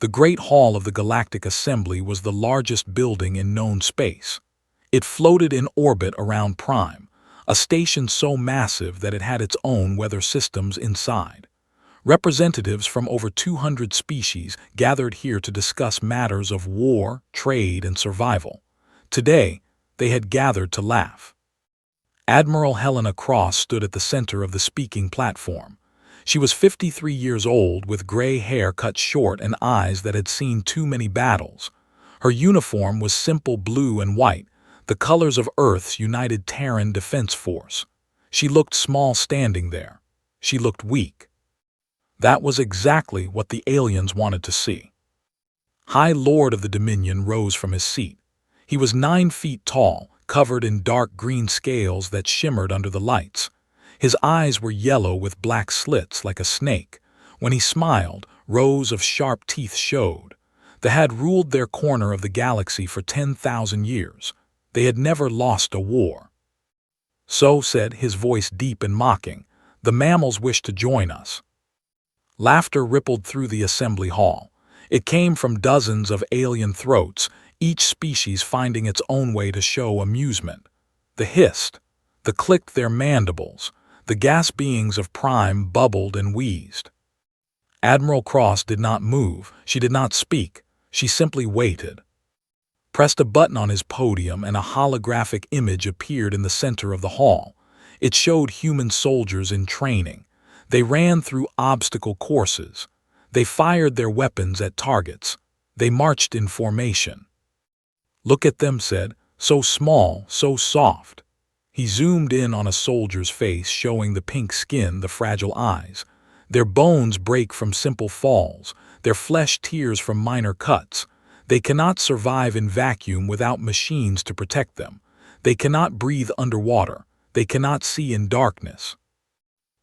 The Great Hall of the Galactic Assembly was the largest building in known space. It floated in orbit around Prime, a station so massive that it had its own weather systems inside. Representatives from over 200 species gathered here to discuss matters of war, trade, and survival. Today, they had gathered to laugh. Admiral Helena Cross stood at the center of the speaking platform. She was 53 years old, with gray hair cut short and eyes that had seen too many battles. Her uniform was simple blue and white, the colors of Earth's United Terran Defense Force. She looked small standing there. She looked weak. That was exactly what the aliens wanted to see. High Lord of the Dominion rose from his seat. He was 9 feet tall, covered in dark green scales that shimmered under the lights. His eyes were yellow with black slits like a snake. When he smiled, rows of sharp teeth showed. They had ruled their corner of the galaxy for 10,000 years. They had never lost a war. "So," said his voice deep and mocking, "the mammals wish to join us." Laughter rippled through the assembly hall. It came from dozens of alien throats, each species finding its own way to show amusement. The hissed, the clicked their mandibles, the gas beings of Prime bubbled and wheezed. Admiral Cross did not move, she did not speak, she simply waited. Pressed a button on his podium and a holographic image appeared in the center of the hall. It showed human soldiers in training. They ran through obstacle courses. They fired their weapons at targets. They marched in formation. "Look at them," said, "so small, so soft." He zoomed in on a soldier's face, showing the pink skin, the fragile eyes. Their bones break from simple falls, their flesh tears from minor cuts. They cannot survive in vacuum without machines to protect them. They cannot breathe underwater. They cannot see in darkness.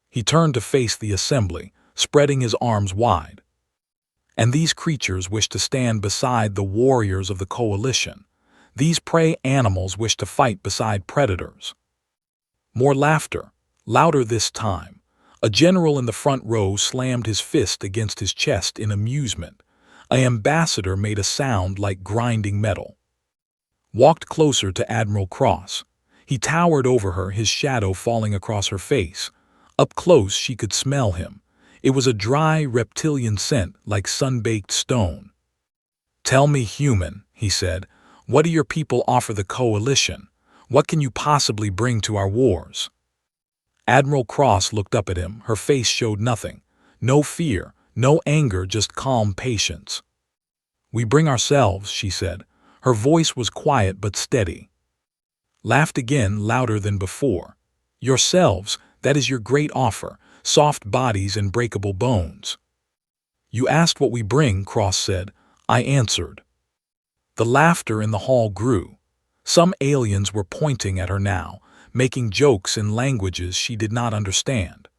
He turned to face the assembly, spreading his arms wide. And these creatures wish to stand beside the warriors of the coalition. These prey animals wish to fight beside predators. More laughter, louder this time. A general in the front row slammed his fist against his chest in amusement. An ambassador made a sound like grinding metal. Walked closer to Admiral Cross. He towered over her, his shadow falling across her face. Up close she could smell him. It was a dry, reptilian scent like sun-baked stone. "Tell me, human," he said, "what do your people offer the coalition? What can you possibly bring to our wars?" Admiral Cross looked up at him. Her face showed nothing. No fear, no anger, just calm patience. "We bring ourselves," she said. Her voice was quiet but steady. Laughed again, louder than before. "Yourselves, that is your great offer, soft bodies and breakable bones." "You asked what we bring," Cross said. "I answered." The laughter in the hall grew. Some aliens were pointing at her now, making jokes in languages she did not understand.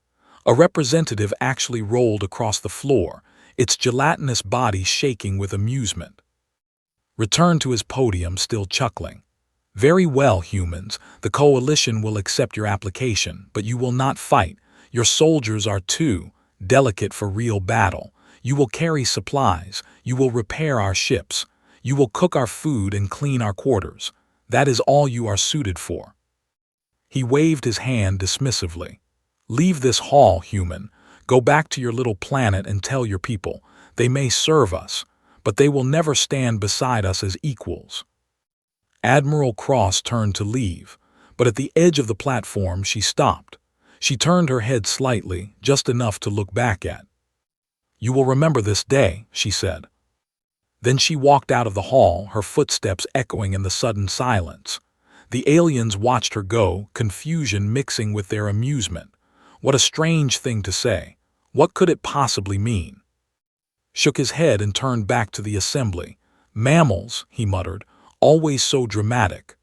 A representative actually rolled across the floor, its gelatinous body shaking with amusement. Returned to his podium, still chuckling. "Very well, humans, the coalition will accept your application, but you will not fight. Your soldiers are too delicate for real battle. You will carry supplies. You will repair our ships. You will cook our food and clean our quarters. That is all you are suited for." He waved his hand dismissively. "Leave this hall, human. Go back to your little planet and tell your people. They may serve us, but they will never stand beside us as equals." Admiral Cross turned to leave, but at the edge of the platform she stopped. She turned her head slightly, just enough to look back at. "You will remember this day," she said. Then she walked out of the hall, her footsteps echoing in the sudden silence. The aliens watched her go, confusion mixing with their amusement. What a strange thing to say. What could it possibly mean? Shook his head and turned back to the assembly. "Mammals," he muttered, "always so dramatic."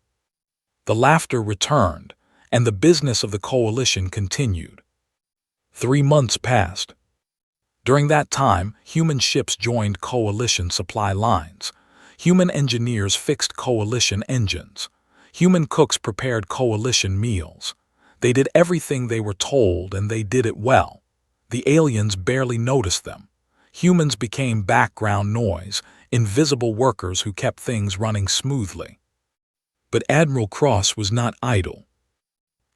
The laughter returned, and the business of the coalition continued. 3 months passed. During that time, human ships joined coalition supply lines. Human engineers fixed coalition engines. Human cooks prepared coalition meals. They did everything they were told, and they did it well. The aliens barely noticed them. Humans became background noise, invisible workers who kept things running smoothly. But Admiral Cross was not idle.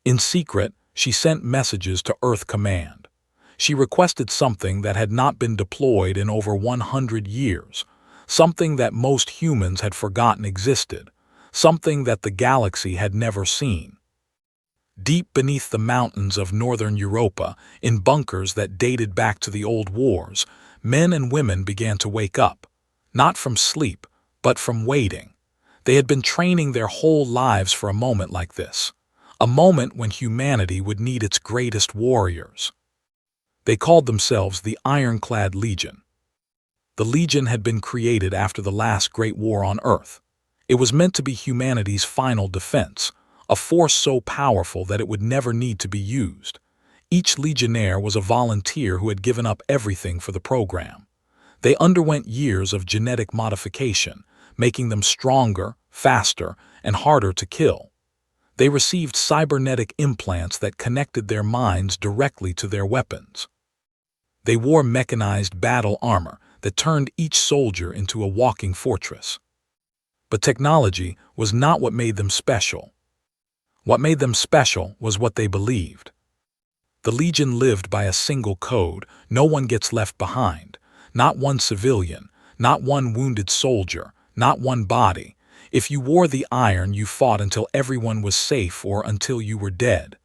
In secret, she sent messages to Earth Command. She requested something that had not been deployed in over 100 years, something that most humans had forgotten existed, something that the galaxy had never seen. Deep beneath the mountains of northern Europa, in bunkers that dated back to the old wars, men and women began to wake up, not from sleep, but from waiting. They had been training their whole lives for a moment like this, a moment when humanity would need its greatest warriors. They called themselves the Ironclad Legion. The Legion had been created after the last great war on Earth. It was meant to be humanity's final defense, a force so powerful that it would never need to be used. Each legionnaire was a volunteer who had given up everything for the program. They underwent years of genetic modification, making them stronger, faster, and harder to kill. They received cybernetic implants that connected their minds directly to their weapons. They wore mechanized battle armor that turned each soldier into a walking fortress. But technology was not what made them special. What made them special was what they believed. The Legion lived by a single code: no one gets left behind, not one civilian, not one wounded soldier, not one body. If you wore the iron, you fought until everyone was safe or until you were dead.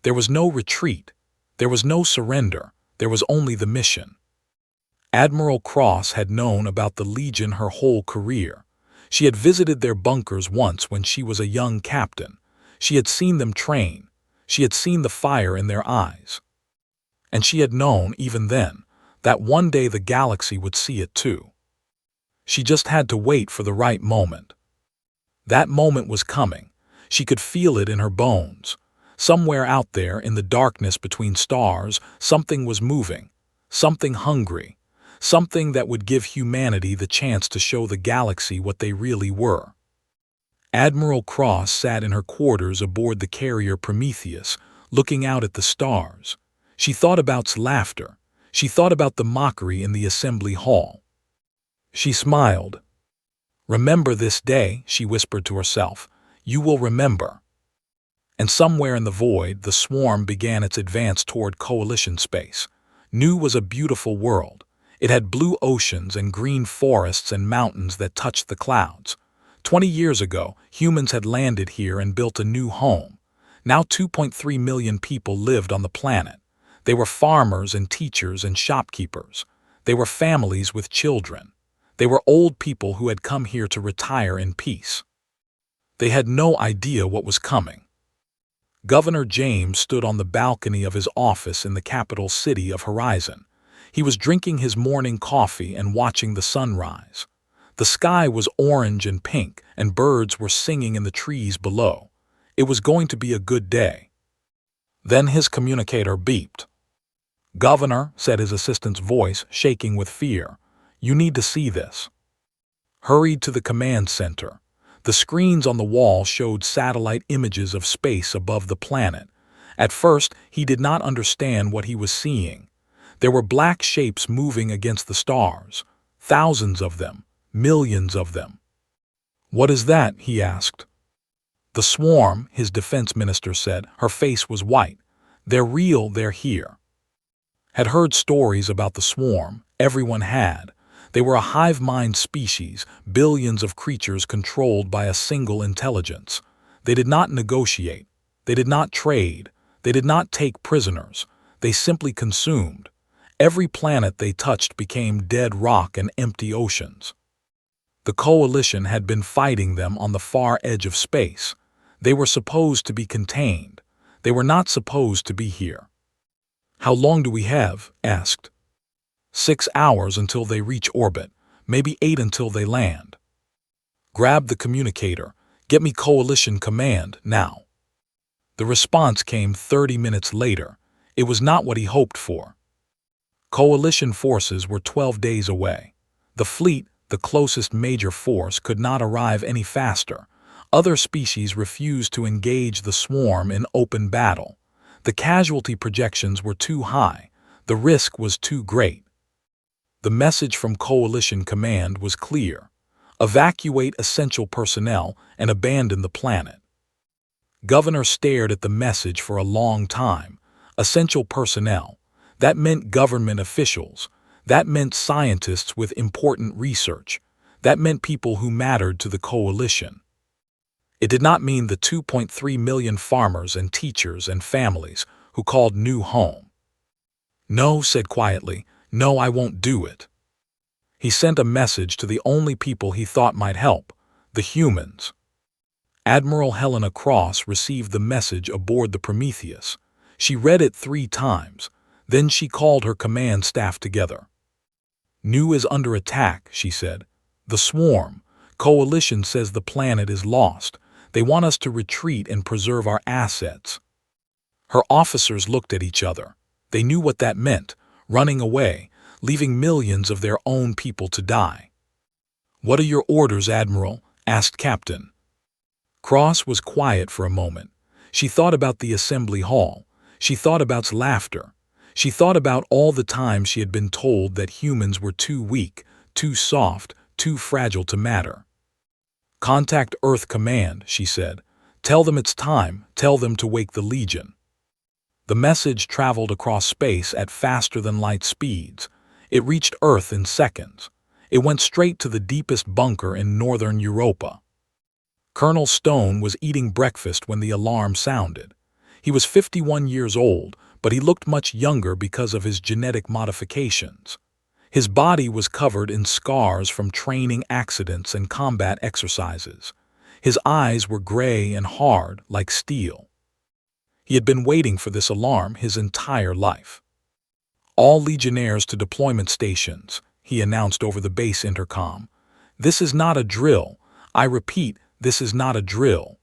There was no retreat. There was no surrender. There was only the mission. Admiral Cross had known about the Legion her whole career. She had visited their bunkers once when she was a young captain. She had seen them train. She had seen the fire in their eyes. And she had known, even then, that one day the galaxy would see it too. She just had to wait for the right moment. That moment was coming. She could feel it in her bones. Somewhere out there in the darkness between stars, something was moving, something hungry, something that would give humanity the chance to show the galaxy what they really were. Admiral Cross sat in her quarters aboard the carrier Prometheus, looking out at the stars. She thought about laughter. She thought about the mockery in the assembly hall. She smiled. "Remember this day," she whispered to herself. "You will remember." And somewhere in the void, the swarm began its advance toward Coalition space. New was a beautiful world. It had blue oceans and green forests and mountains that touched the clouds. 20 years ago, humans had landed here and built a new home. Now 2.3 million people lived on the planet. They were farmers and teachers and shopkeepers. They were families with children. They were old people who had come here to retire in peace. They had no idea what was coming. Governor James stood on the balcony of his office in the capital city of Horizon. He was drinking his morning coffee and watching the sunrise. The sky was orange and pink, and birds were singing in the trees below. It was going to be a good day. Then his communicator beeped. "Governor," said his assistant's voice, shaking with fear, "you need to see this." Hurried to the command center. The screens on the wall showed satellite images of space above the planet. At first, he did not understand what he was seeing. There were black shapes moving against the stars. Thousands of them. Millions of them. "What is that?" he asked. "The swarm," his defense minister said. Her face was white. "They're real, they're here." Had heard stories about the swarm. Everyone had. They were a hive-mind species, billions of creatures controlled by a single intelligence. They did not negotiate. They did not trade. They did not take prisoners. They simply consumed. Every planet they touched became dead rock and empty oceans. The Coalition had been fighting them on the far edge of space. They were supposed to be contained. They were not supposed to be here. "How long do we have?" asked. 6 hours until they reach orbit, maybe 8 until they land. "Grab the communicator. Get me Coalition command, now." The response came 30 minutes later. It was not what he hoped for. Coalition forces were 12 days away. The fleet, the closest major force, could not arrive any faster. Other species refused to engage the swarm in open battle. The casualty projections were too high. The risk was too great. The message from Coalition Command was clear: evacuate essential personnel and abandon the planet. Governor stared at the message for a long time. Essential personnel. That meant government officials. That meant scientists with important research. That meant people who mattered to the coalition. It did not mean the 2.3 million farmers and teachers and families who called new home. No, said quietly, no, I won't do it. He sent a message to the only people he thought might help, the humans. Admiral Helena Cross received the message aboard the Prometheus. She read it 3 times. Then she called her command staff together. New is under attack, she said. The swarm. Coalition says the planet is lost. They want us to retreat and preserve our assets. Her officers looked at each other. They knew what that meant, running away, leaving millions of their own people to die. What are your orders, Admiral? Asked Captain. Cross was quiet for a moment. She thought about the assembly hall. She thought about laughter. She thought about all the times she had been told that humans were too weak, too soft, too fragile to matter. Contact Earth Command, she said. Tell them it's time. Tell them to wake the Legion. The message traveled across space at faster-than-light speeds. It reached Earth in seconds. It went straight to the deepest bunker in northern Europa. Colonel Stone was eating breakfast when the alarm sounded. He was 51 years old, but he looked much younger because of his genetic modifications. His body was covered in scars from training accidents and combat exercises. His eyes were gray and hard, like steel. He had been waiting for this alarm his entire life. All Legionnaires to deployment stations, he announced over the base intercom. This is not a drill. I repeat, this is not a drill.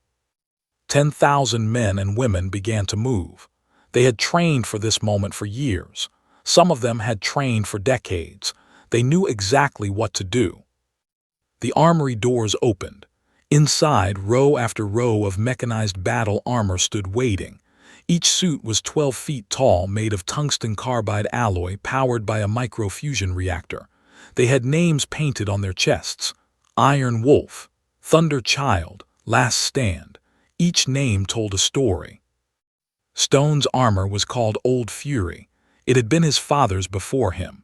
10,000 men and women began to move. They had trained for this moment for years. Some of them had trained for decades. They knew exactly what to do. The armory doors opened. Inside, row after row of mechanized battle armor stood waiting. Each suit was 12 feet tall, made of tungsten carbide alloy powered by a microfusion reactor. They had names painted on their chests: Iron Wolf, Thunder Child, Last Stand. Each name told a story. Stone's armor was called Old Fury. It had been his father's before him.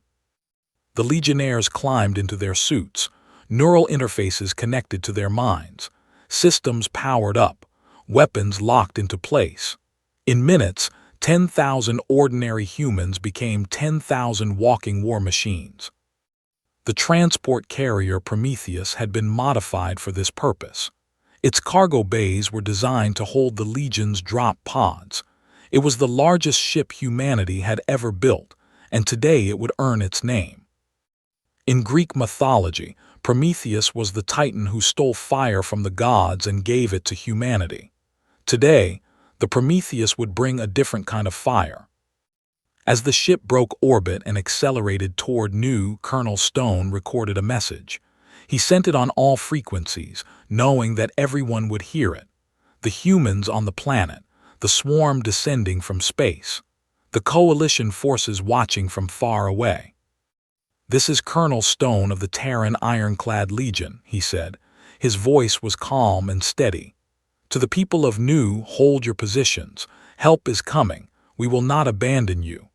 The Legionnaires climbed into their suits. Neural interfaces connected to their minds. Systems powered up. Weapons locked into place. In minutes, 10,000 ordinary humans became 10,000 walking war machines. The transport carrier Prometheus had been modified for this purpose. Its cargo bays were designed to hold the Legion's drop pods. It was the largest ship humanity had ever built, and today it would earn its name. In Greek mythology, Prometheus was the titan who stole fire from the gods and gave it to humanity. Today, the Prometheus would bring a different kind of fire. As the ship broke orbit and accelerated toward New, Colonel Stone recorded a message. He sent it on all frequencies, knowing that everyone would hear it. The humans on the planet, the swarm descending from space, the coalition forces watching from far away. This is Colonel Stone of the Terran Ironclad Legion, he said. His voice was calm and steady. To the people of New, hold your positions. Help is coming. We will not abandon you.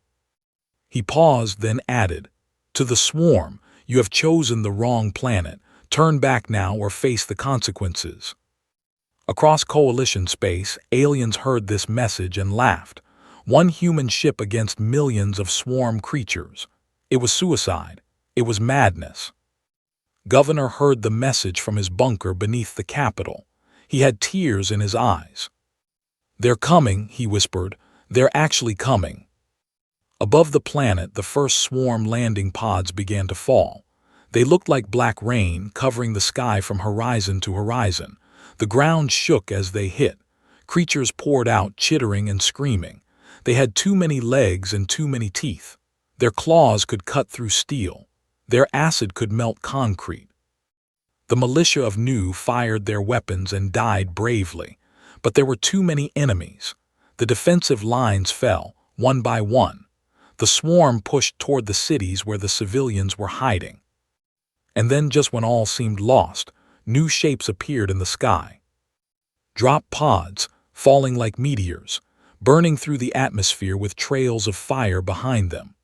He paused, then added, to the swarm, you have chosen the wrong planet. Turn back now or face the consequences. Across coalition space, aliens heard this message and laughed. One human ship against millions of swarm creatures. It was suicide. It was madness. Governor heard the message from his bunker beneath the Capitol. He had tears in his eyes. They're coming, he whispered. They're actually coming. Above the planet, the first swarm landing pods began to fall. They looked like black rain, covering the sky from horizon to horizon. The ground shook as they hit. Creatures poured out, chittering and screaming. They had too many legs and too many teeth. Their claws could cut through steel. Their acid could melt concrete. The militia of New fired their weapons and died bravely. But there were too many enemies. The defensive lines fell, one by one. The swarm pushed toward the cities where the civilians were hiding. And then, just when all seemed lost, new shapes appeared in the sky. Drop pods, falling like meteors, burning through the atmosphere with trails of fire behind them.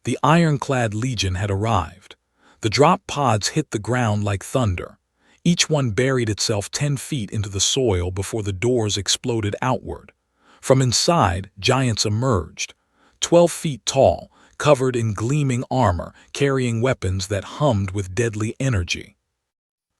The Ironclad Legion had arrived. The drop pods hit the ground like thunder. Each one buried itself 10 feet into the soil before the doors exploded outward. From inside, giants emerged, 12 feet tall, covered in gleaming armor, carrying weapons that hummed with deadly energy.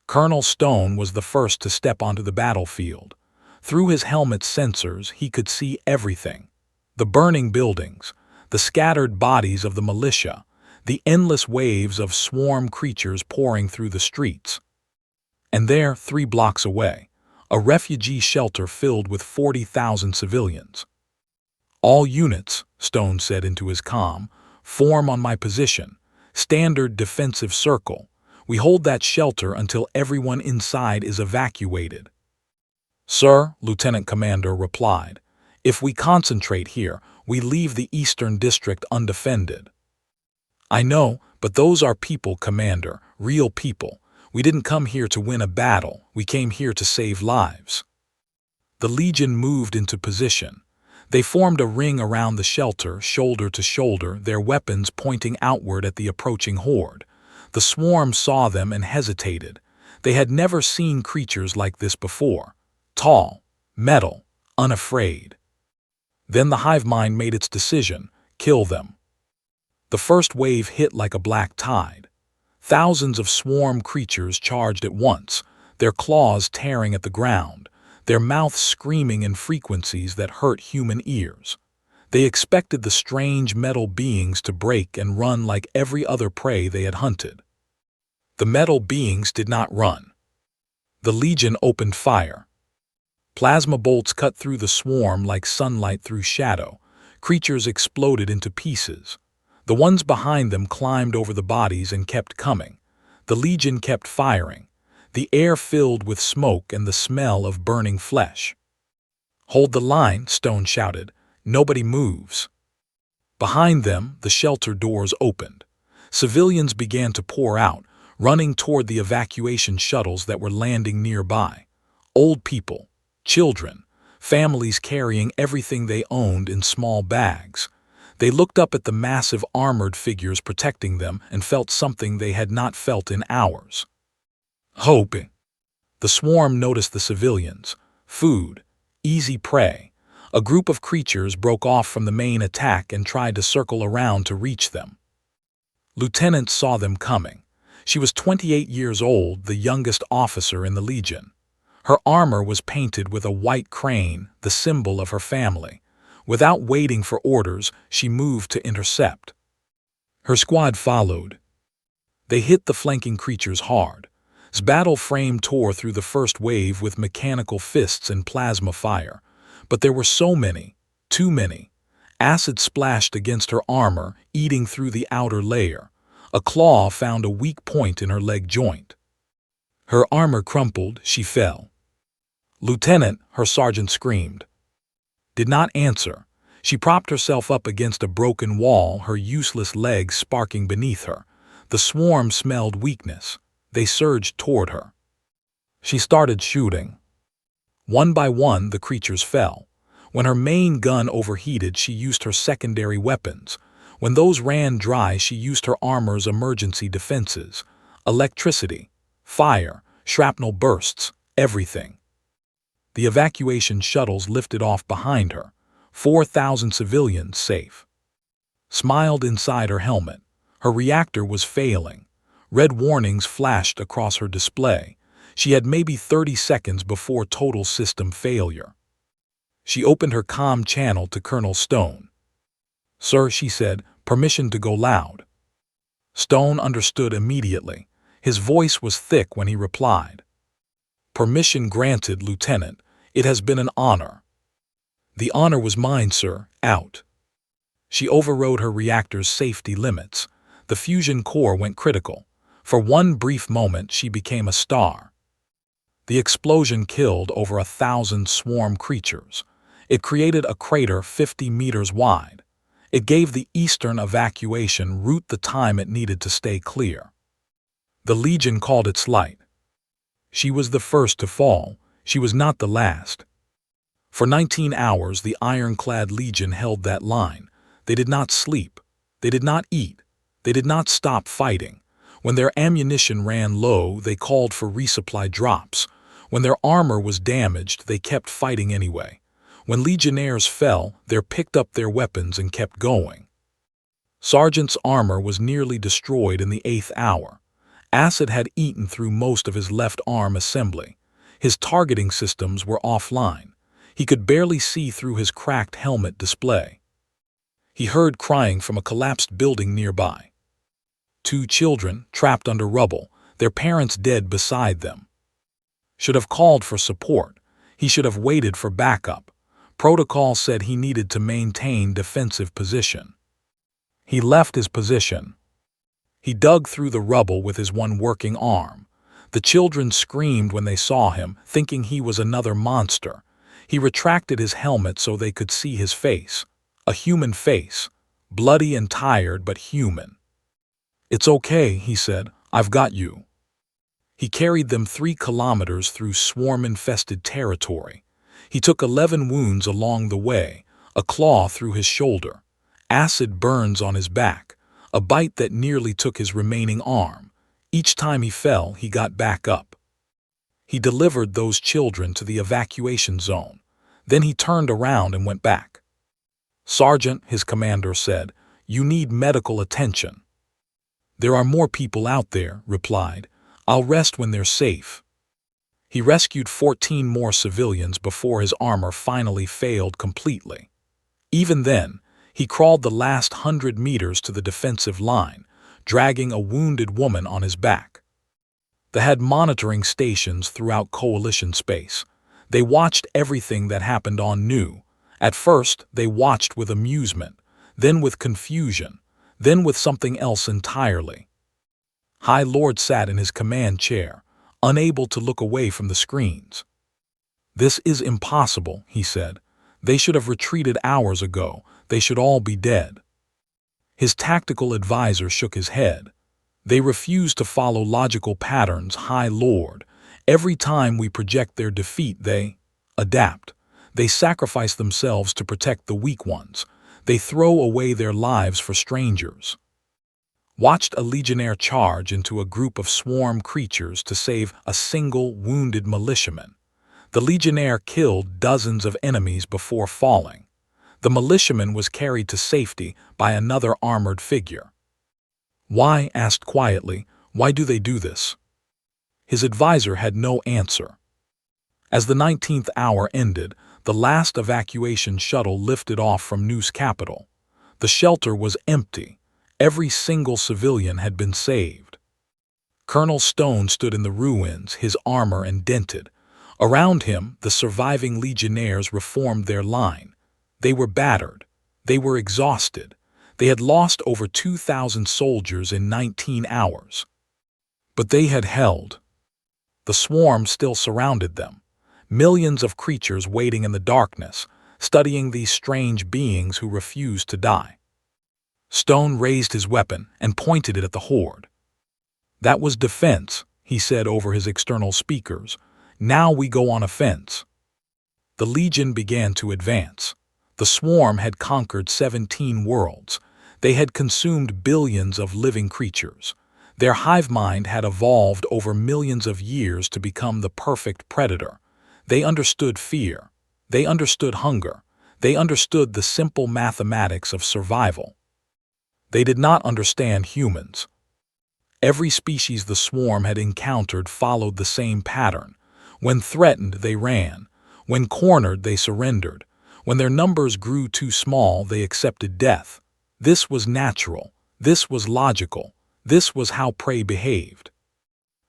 Colonel Stone was the first to step onto the battlefield. Through his helmet's sensors, he could see everything. The burning buildings, the scattered bodies of the militia, the endless waves of swarm creatures pouring through the streets. And there, 3 blocks away, a refugee shelter filled with 40,000 civilians. "All units," Stone said into his comm, "form on my position. Standard defensive circle. We hold that shelter until everyone inside is evacuated." "Sir," Lieutenant Commander replied, "if we concentrate here, we leave the Eastern District undefended." "I know, but those are people, Commander, real people. We didn't come here to win a battle, we came here to save lives." The Legion moved into position. They formed a ring around the shelter, shoulder to shoulder, their weapons pointing outward at the approaching horde. The swarm saw them and hesitated. They had never seen creatures like this before. Tall, metal, unafraid. Then the hive mind made its decision: kill them. The first wave hit like a black tide. Thousands of swarm creatures charged at once, their claws tearing at the ground, their mouths screaming in frequencies that hurt human ears. They expected the strange metal beings to break and run like every other prey they had hunted. The metal beings did not run. The Legion opened fire. Plasma bolts cut through the swarm like sunlight through shadow. Creatures exploded into pieces. The ones behind them climbed over the bodies and kept coming. The Legion kept firing. The air filled with smoke and the smell of burning flesh. "Hold the line," Stone shouted. "Nobody moves." Behind them, the shelter doors opened. Civilians began to pour out, running toward the evacuation shuttles that were landing nearby. Old people, children, families carrying everything they owned in small bags. They looked up at the massive armored figures protecting them and felt something they had not felt in hours. Hope. The swarm noticed the civilians. Food. Easy prey. A group of creatures broke off from the main attack and tried to circle around to reach them. Lieutenant saw them coming. She was 28 years old, the youngest officer in the Legion. Her armor was painted with a white crane, the symbol of her family. Without waiting for orders, she moved to intercept. Her squad followed. They hit the flanking creatures hard. His battle frame tore through the first wave with mechanical fists and plasma fire. But there were so many, too many. Acid splashed against her armor, eating through the outer layer. A claw found a weak point in her leg joint. Her armor crumpled, she fell. "Lieutenant," her sergeant screamed. Did not answer. She propped herself up against a broken wall, her useless legs sparking beneath her. The swarm smelled weakness. They surged toward her. She started shooting. One by one, the creatures fell. When her main gun overheated, she used her secondary weapons. When those ran dry, she used her armor's emergency defenses. Electricity, fire, shrapnel bursts, everything. The evacuation shuttles lifted off behind her, 4,000 civilians safe. Smiled inside her helmet. Her reactor was failing. Red warnings flashed across her display. She had maybe 30 seconds before total system failure. She opened her comm channel to Colonel Stone. "Sir," she said, "permission to go loud." Stone understood immediately. His voice was thick when he replied. "Permission granted, Lieutenant. It has been an honor." "The honor was mine, sir. Out." She overrode her reactor's safety limits. The fusion core went critical. For one brief moment, she became a star. The explosion killed over 1,000 swarm creatures. It created a crater 50 meters wide. It gave the eastern evacuation route the time it needed to stay clear. The Legion called its light. She was the first to fall. She was not the last. For 19 hours, the Ironclad Legion held that line. They did not sleep. They did not eat. They did not stop fighting. When their ammunition ran low, they called for resupply drops. When their armor was damaged, they kept fighting anyway. When legionnaires fell, they picked up their weapons and kept going. Sergeant's armor was nearly destroyed in the 8th hour. Acid had eaten through most of his left arm assembly. His targeting systems were offline. He could barely see through his cracked helmet display. He heard crying from a collapsed building nearby. 2 children trapped under rubble, their parents dead beside them. Should have called for support. He should have waited for backup. Protocol said he needed to maintain defensive position. He left his position. He dug through the rubble with his one working arm. The children screamed when they saw him, thinking he was another monster. He retracted his helmet so they could see his face. A human face. Bloody and tired, but human. "It's okay," he said. "I've got you." He carried them 3 kilometers through swarm-infested territory. He took 11 wounds along the way, a claw through his shoulder, acid burns on his back, a bite that nearly took his remaining arm. Each time he fell, he got back up. He delivered those children to the evacuation zone. Then he turned around and went back. "Sergeant," his commander said, "you need medical attention." "There are more people out there," replied. "I'll rest when they're safe." He rescued 14 more civilians before his armor finally failed completely. Even then, he crawled the last 100 meters to the defensive line, dragging a wounded woman on his back. They had monitoring stations throughout Coalition space. They watched everything that happened on New. At first, they watched with amusement, then with confusion, then with something else entirely. High Lord sat in his command chair, unable to look away from the screens. "This is impossible," he said. "They should have retreated hours ago. They should all be dead." His tactical advisor shook his head. "They refuse to follow logical patterns, High Lord. Every time we project their defeat, they adapt. They sacrifice themselves to protect the weak ones. They throw away their lives for strangers." Watched a legionnaire charge into a group of swarm creatures to save a single wounded militiaman. The legionnaire killed dozens of enemies before falling. The militiaman was carried to safety by another armored figure. "Why?" asked quietly. "Why do they do this?" His advisor had no answer. As the 19th hour ended, the last evacuation shuttle lifted off from New's capital. The shelter was empty. Every single civilian had been saved. Colonel Stone stood in the ruins, his armor indented. Around him, the surviving legionnaires reformed their line. They were battered. They were exhausted. They had lost over 2,000 soldiers in 19 hours. But they had held. The swarm still surrounded them. Millions of creatures waiting in the darkness, studying these strange beings who refused to die. Stone raised his weapon and pointed it at the horde. "That was defense," he said over his external speakers. "Now we go on offense." The Legion began to advance. The swarm had conquered 17 worlds. They had consumed billions of living creatures. Their hive mind had evolved over millions of years to become the perfect predator. They understood fear. They understood hunger. They understood the simple mathematics of survival. They did not understand humans. Every species the swarm had encountered followed the same pattern. When threatened, they ran. When cornered, they surrendered. When their numbers grew too small, they accepted death. This was natural. This was logical. This was how prey behaved.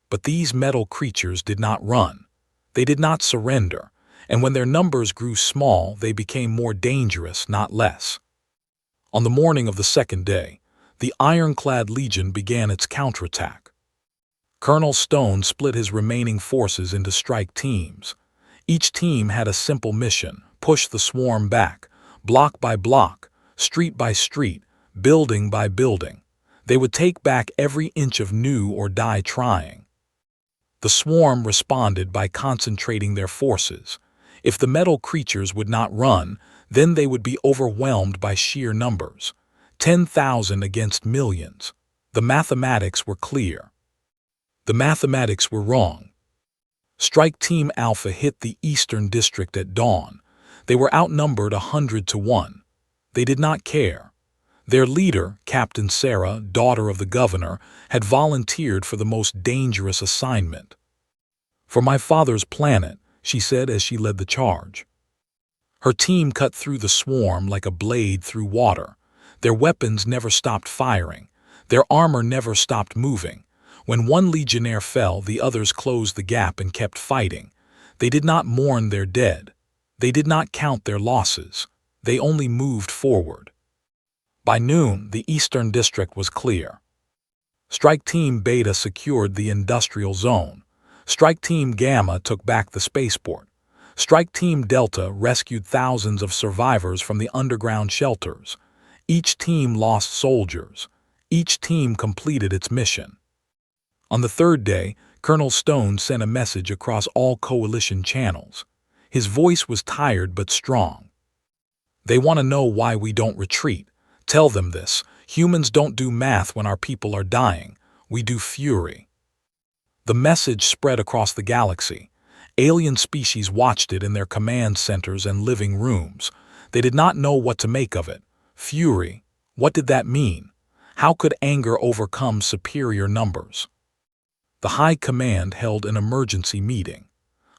But these metal creatures did not run. They did not surrender. And when their numbers grew small, they became more dangerous, not less. On the morning of the second day, the Ironclad Legion began its counterattack. Colonel Stone split his remaining forces into strike teams. Each team had a simple mission: push the swarm back, block by block, street by street, building by building. They would take back every inch of new or die trying. The swarm responded by concentrating their forces. If the metal creatures would not run, then they would be overwhelmed by sheer numbers. 10,000 against millions. The mathematics were clear. The mathematics were wrong. Strike Team Alpha hit the Eastern District at dawn. They were outnumbered 100-1. They did not care. Their leader, Captain Sarah, daughter of the governor, had volunteered for the most dangerous assignment. "For my father's planet," she said as she led the charge. Her team cut through the swarm like a blade through water. Their weapons never stopped firing. Their armor never stopped moving. When one legionnaire fell, the others closed the gap and kept fighting. They did not mourn their dead. They did not count their losses. They only moved forward. By noon, the Eastern District was clear. Strike Team Beta secured the industrial zone. Strike Team Gamma took back the spaceport. Strike Team Delta rescued thousands of survivors from the underground shelters. Each team lost soldiers. Each team completed its mission. On the third day, Colonel Stone sent a message across all coalition channels. His voice was tired but strong. "They want to know why we don't retreat. Tell them this. Humans don't do math when our people are dying. We do fury." The message spread across the galaxy. Alien species watched it in their command centers and living rooms. They did not know what to make of it. Fury. What did that mean? How could anger overcome superior numbers? The High Command held an emergency meeting.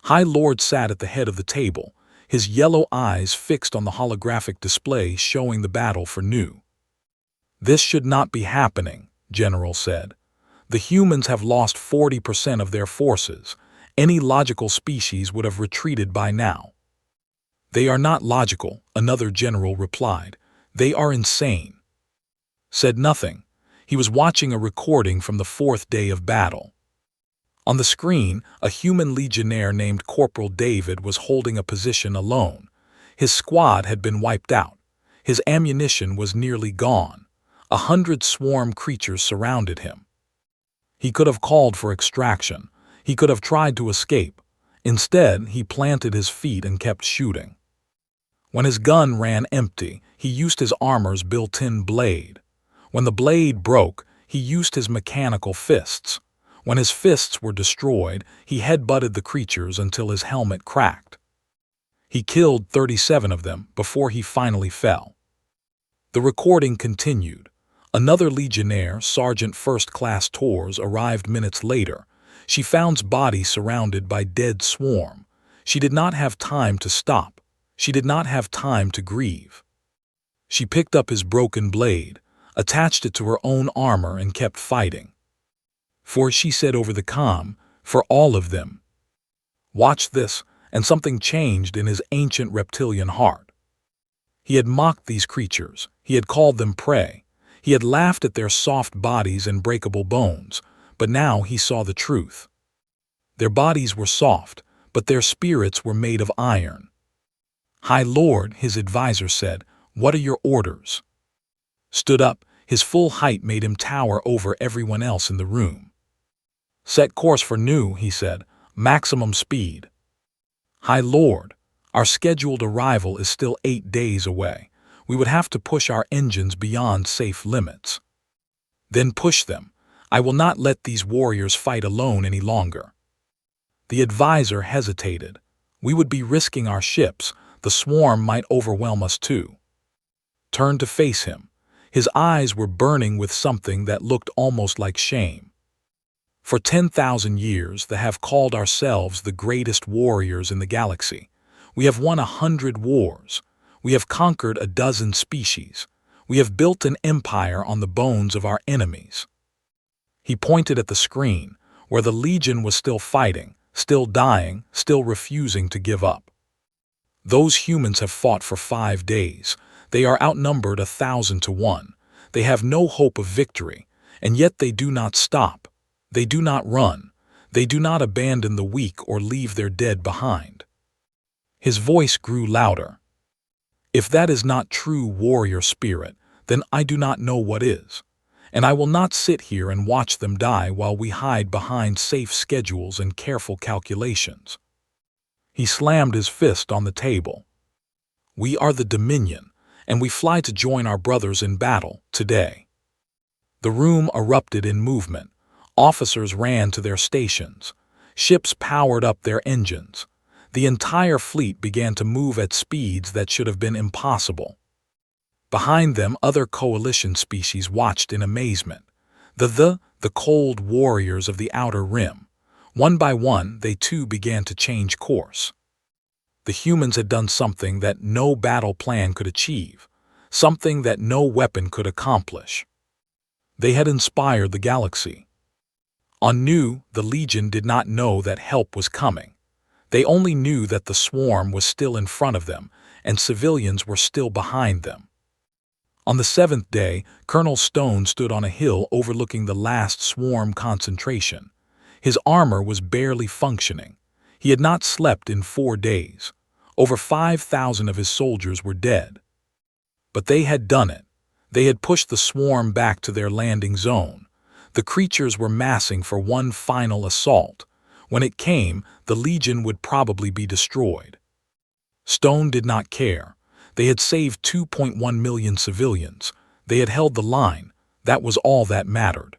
High Lord sat at the head of the table, his yellow eyes fixed on the holographic display showing the battle for Nu. "This should not be happening," General said. "The humans have lost 40% of their forces. Any logical species would have retreated by now." "They are not logical," another general replied. "They are insane." Said nothing. He was watching a recording from the fourth day of battle. On the screen, a human legionnaire named Corporal David was holding a position alone. His squad had been wiped out. His ammunition was nearly gone. 100 swarm creatures surrounded him. He could have called for extraction. He could have tried to escape. Instead, he planted his feet and kept shooting. When his gun ran empty, he used his armor's built-in blade. When the blade broke, he used his mechanical fists. When his fists were destroyed, he headbutted the creatures until his helmet cracked. He killed 37 of them before he finally fell. The recording continued. Another legionnaire, Sergeant First Class Tours, arrived minutes later. She found his body surrounded by dead swarm. She did not have time to stop. She did not have time to grieve. She picked up his broken blade, attached it to her own armor, and kept fighting. "For," she said over the comm, "for all of them." Watch this, and something changed in his ancient reptilian heart. He had mocked these creatures. He had called them prey. He had laughed at their soft bodies and breakable bones, but now he saw the truth. Their bodies were soft, but their spirits were made of iron. "High Lord," his advisor said, "what are your orders?" Stood up, his full height made him tower over everyone else in the room. "Set course for Nu," he said, "maximum speed." "High Lord, our scheduled arrival is still 8 days away. We would have to push our engines beyond safe limits." "Then push them. I will not let these warriors fight alone any longer." The advisor hesitated. "We would be risking our ships. The swarm might overwhelm us too." Turned to face him. His eyes were burning with something that looked almost like shame. "For 10,000 years, they have called ourselves the greatest warriors in the galaxy. We have won 100 wars. We have conquered a dozen species. We have built an empire on the bones of our enemies." He pointed at the screen, where the Legion was still fighting, still dying, still refusing to give up. "Those humans have fought for 5 days. They are outnumbered 1,000-1. They have no hope of victory, and yet they do not stop. They do not run. They do not abandon the weak or leave their dead behind." His voice grew louder. If that is not true warrior spirit, then I do not know what is. And I will not sit here and watch them die while we hide behind safe schedules and careful calculations. He slammed his fist on the table. We are the Dominion, and we fly to join our brothers in battle today. The room erupted in movement. Officers ran to their stations. Ships powered up their engines. The entire fleet began to move at speeds that should have been impossible. Behind them, other coalition species watched in amazement. The cold warriors of the Outer Rim. One by one, they too began to change course. The humans had done something that no battle plan could achieve, something that no weapon could accomplish. They had inspired the galaxy. On Nu, the Legion did not know that help was coming. They only knew that the swarm was still in front of them, and civilians were still behind them. On the 7th day, Colonel Stone stood on a hill overlooking the last swarm concentration. His armor was barely functioning. He had not slept in 4 days. Over 5,000 of his soldiers were dead. But they had done it. They had pushed the swarm back to their landing zone. The creatures were massing for one final assault. When it came, the Legion would probably be destroyed. Stone did not care. They had saved 2.1 million civilians. They had held the line. That was all that mattered.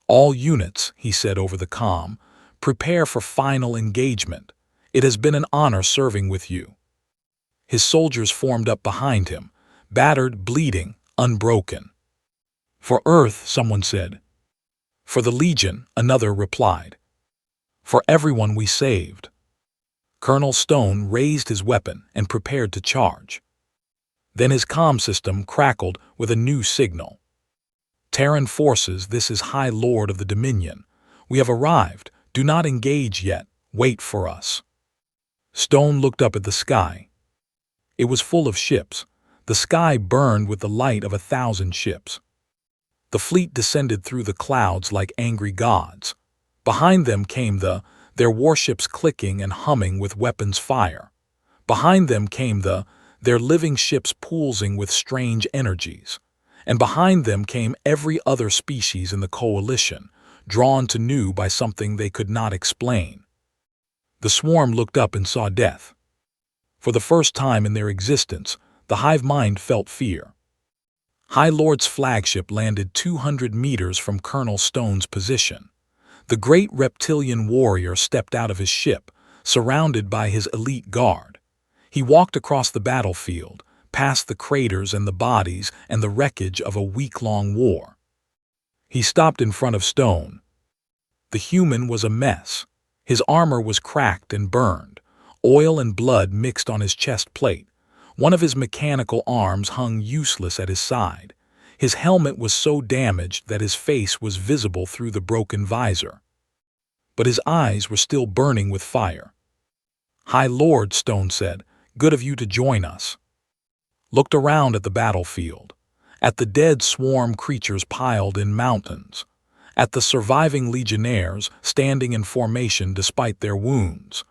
All units, he said over the comm, prepare for final engagement. It has been an honor serving with you. His soldiers formed up behind him, battered, bleeding, unbroken. For Earth, someone said. For the Legion, another replied. For everyone we saved. Colonel Stone raised his weapon and prepared to charge. Then his comm system crackled with a new signal. Terran forces, this is High Lord of the Dominion. We have arrived. Do not engage yet. Wait for us. Stone looked up at the sky. It was full of ships. The sky burned with the light of 1,000 ships. The fleet descended through the clouds like angry gods. Behind them came their warships clicking and humming with weapons fire. Behind them came their living ships pulsing with strange energies. And behind them came every other species in the coalition, drawn to Nu by something they could not explain. The swarm looked up and saw death. For the first time in their existence, the hive mind felt fear. High Lord's flagship landed 200 meters from Colonel Stone's position. The great reptilian warrior stepped out of his ship, surrounded by his elite guard. He walked across the battlefield, past the craters and the bodies and the wreckage of a week-long war. He stopped in front of Stone. The human was a mess. His armor was cracked and burned. Oil and blood mixed on his chest plate. One of his mechanical arms hung useless at his side. His helmet was so damaged that his face was visible through the broken visor. But his eyes were still burning with fire. High Lord, Stone said, good of you to join us. Looked around at the battlefield, at the dead swarm creatures piled in mountains, at the surviving legionnaires standing in formation despite their wounds,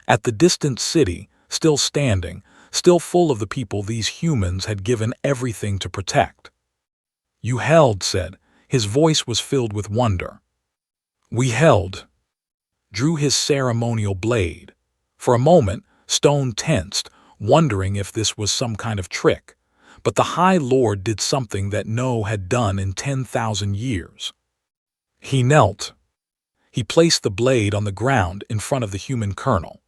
at the distant city, still standing, still full of the people these humans had given everything to protect. You held, said. His voice was filled with wonder. We held. Drew his ceremonial blade. For a moment, Stone tensed, wondering if this was some kind of trick. But the High Lord did something that no had done in 10,000 years. He knelt. He placed the blade on the ground in front of the human colonel.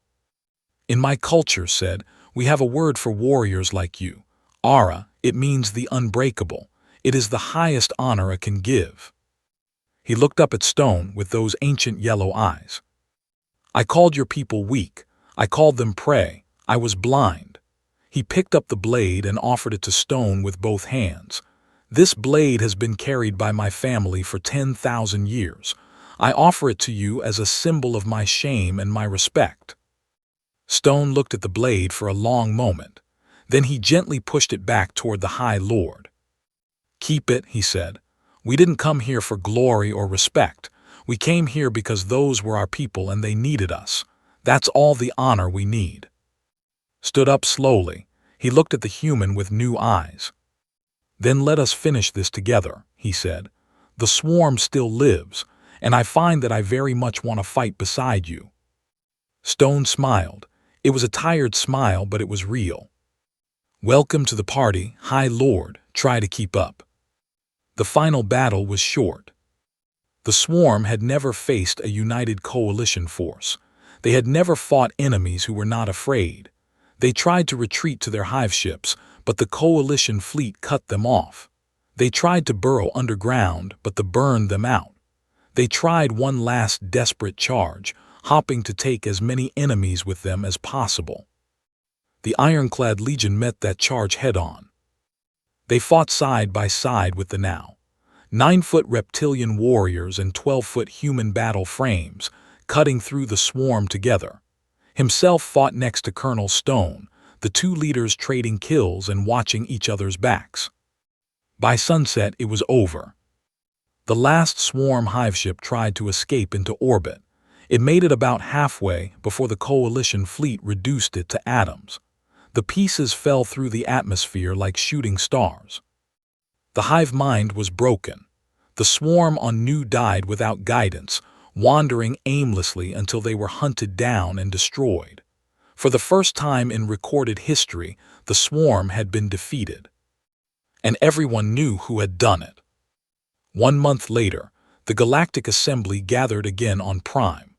In my culture, said, we have a word for warriors like you. Ara, it means the unbreakable. It is the highest honor it can give. He looked up at Stone with those ancient yellow eyes. I called your people weak. I called them prey. I was blind. He picked up the blade and offered it to Stone with both hands. This blade has been carried by my family for 10,000 years. I offer it to you as a symbol of my shame and my respect. Stone looked at the blade for a long moment. Then he gently pushed it back toward the High Lord. Keep it, he said. We didn't come here for glory or respect. We came here because those were our people and they needed us. That's all the honor we need. Stood up slowly. He looked at the human with new eyes. "Then let us finish this together," he said. "The swarm still lives, and I find that I very much want to fight beside you." Stone smiled. It was a tired smile, but it was real. "Welcome to the party, High Lord. Try to keep up." The final battle was short. The swarm had never faced a united coalition force. They had never fought enemies who were not afraid. They tried to retreat to their hive ships, but the coalition fleet cut them off. They tried to burrow underground, but they burned them out. They tried one last desperate charge, hoping to take as many enemies with them as possible. The Ironclad Legion met that charge head-on. They fought side by side with the now 9-foot reptilian warriors and 12-foot human battle frames, cutting through the swarm together. Himself fought next to Colonel Stone, the two leaders trading kills and watching each other's backs. By sunset, it was over. The last swarm hive ship tried to escape into orbit. It made it about halfway before the coalition fleet reduced it to atoms. The pieces fell through the atmosphere like shooting stars. The hive mind was broken. The swarm on new died without guidance, wandering aimlessly until they were hunted down and destroyed. For the first time in recorded history, the swarm had been defeated. And everyone knew who had done it. 1 month later, the Galactic Assembly gathered again on Prime.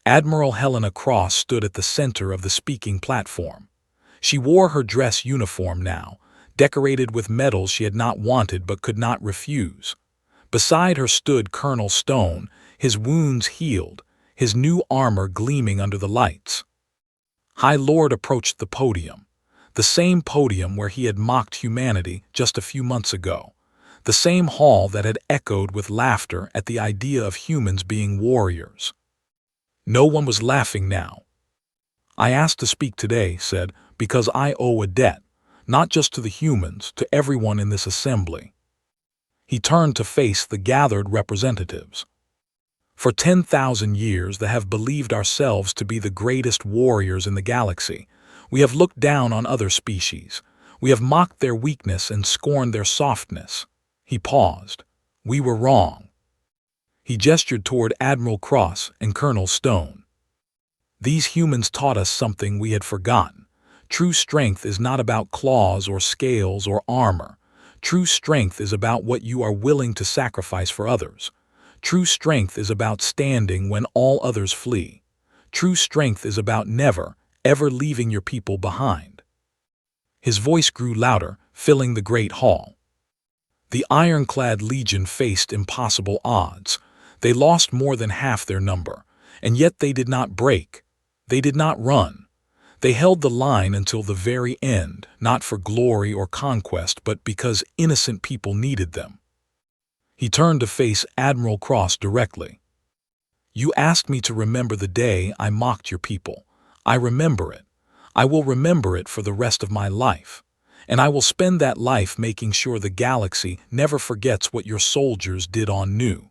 Admiral Helena Cross stood at the center of the speaking platform. She wore her dress uniform now, decorated with medals she had not wanted but could not refuse. Beside her stood Colonel Stone, his wounds healed, his new armor gleaming under the lights. High Lord approached the podium, the same podium where he had mocked humanity just a few months ago, the same hall that had echoed with laughter at the idea of humans being warriors. No one was laughing now. "I asked to speak today," said, "because I owe a debt, not just to the humans, to everyone in this assembly." He turned to face the gathered representatives. "For 10,000 years they have believed ourselves to be the greatest warriors in the galaxy. We have looked down on other species. We have mocked their weakness and scorned their softness." He paused. "We were wrong." He gestured toward Admiral Cross and Colonel Stone. "These humans taught us something we had forgotten. True strength is not about claws or scales or armor. True strength is about what you are willing to sacrifice for others. True strength is about standing when all others flee. True strength is about never, ever leaving your people behind." His voice grew louder, filling the great hall. The Ironclad Legion faced impossible odds. They lost more than half their number, and yet they did not break. They did not run. They held the line until the very end, not for glory or conquest, but because innocent people needed them. He turned to face Admiral Cross directly. "You asked me to remember the day I mocked your people. I remember it. I will remember it for the rest of my life. And I will spend that life making sure the galaxy never forgets what your soldiers did on New."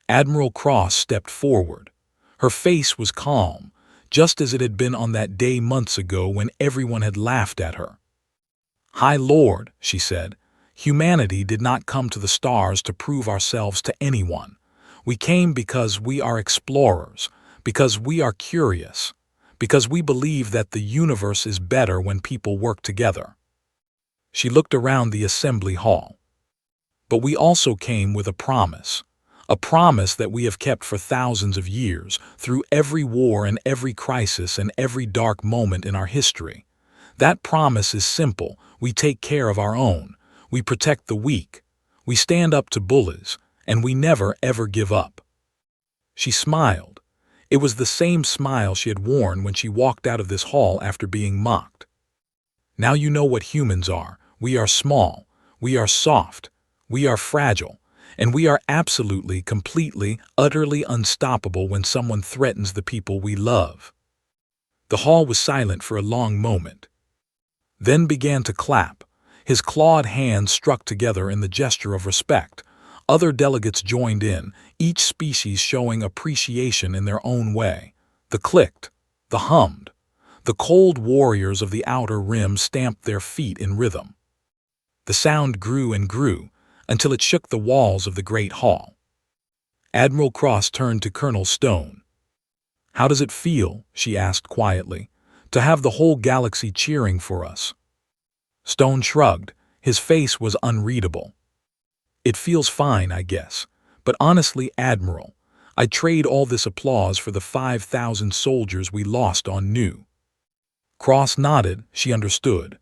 Admiral Cross stepped forward. Her face was calm, just as it had been on that day months ago when everyone had laughed at her. "High Lord," she said, "humanity did not come to the stars to prove ourselves to anyone. We came because we are explorers, because we are curious, because we believe that the universe is better when people work together." She looked around the assembly hall. "But we also came with a promise that we have kept for thousands of years, through every war and every crisis and every dark moment in our history. That promise is simple: we take care of our own, we protect the weak, we stand up to bullies, and we never ever give up." She smiled. It was the same smile she had worn when she walked out of this hall after being mocked. "Now you know what humans are. We are small, we are soft, we are fragile, and we are absolutely, completely, utterly unstoppable when someone threatens the people we love." The hall was silent for a long moment. Then began to clap. His clawed hands struck together in the gesture of respect. Other delegates joined in, each species showing appreciation in their own way. The clicked, the hummed. The cold warriors of the outer rim stamped their feet in rhythm. The sound grew and grew until it shook the walls of the great hall. Admiral Cross turned to Colonel Stone. "How does it feel," she asked quietly, "to have the whole galaxy cheering for us?" Stone shrugged. His face was unreadable. "It feels fine, I guess. But honestly, Admiral, I'd trade all this applause for the 5,000 soldiers we lost on New." Cross nodded. She understood.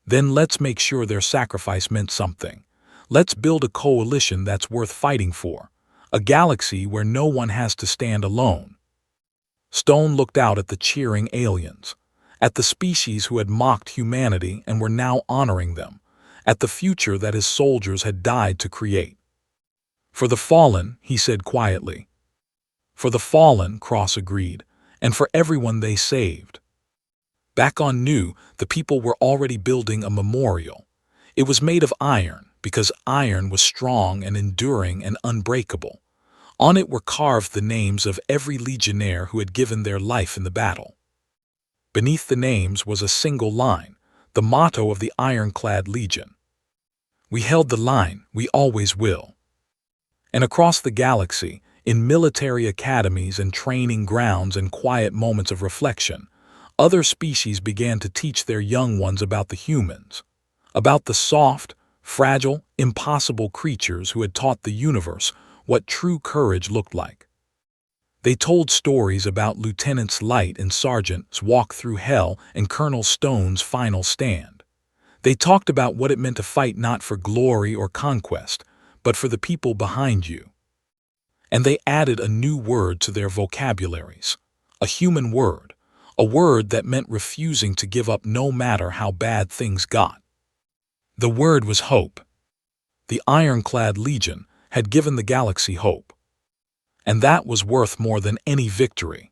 "Then let's make sure their sacrifice meant something. Let's build a coalition that's worth fighting for. A galaxy where no one has to stand alone." Stone looked out at the cheering aliens, at the species who had mocked humanity and were now honoring them, at the future that his soldiers had died to create. "For the fallen," he said quietly. "For the fallen," Cross agreed, "and for everyone they saved." Back on New, the people were already building a memorial. It was made of iron, because iron was strong and enduring and unbreakable. On it were carved the names of every legionnaire who had given their life in the battle. Beneath the names was a single line, the motto of the Ironclad Legion. "We held the line, we always will." And across the galaxy, in military academies and training grounds and quiet moments of reflection, other species began to teach their young ones about the humans, about the soft, fragile, impossible creatures who had taught the universe what true courage looked like. They told stories about Lieutenant's Light and Sergeant's walk through hell and Colonel Stone's final stand. They talked about what it meant to fight not for glory or conquest, but for the people behind you. And they added a new word to their vocabularies, a human word, a word that meant refusing to give up no matter how bad things got. The word was hope. The Ironclad Legion had given the galaxy hope. And that was worth more than any victory.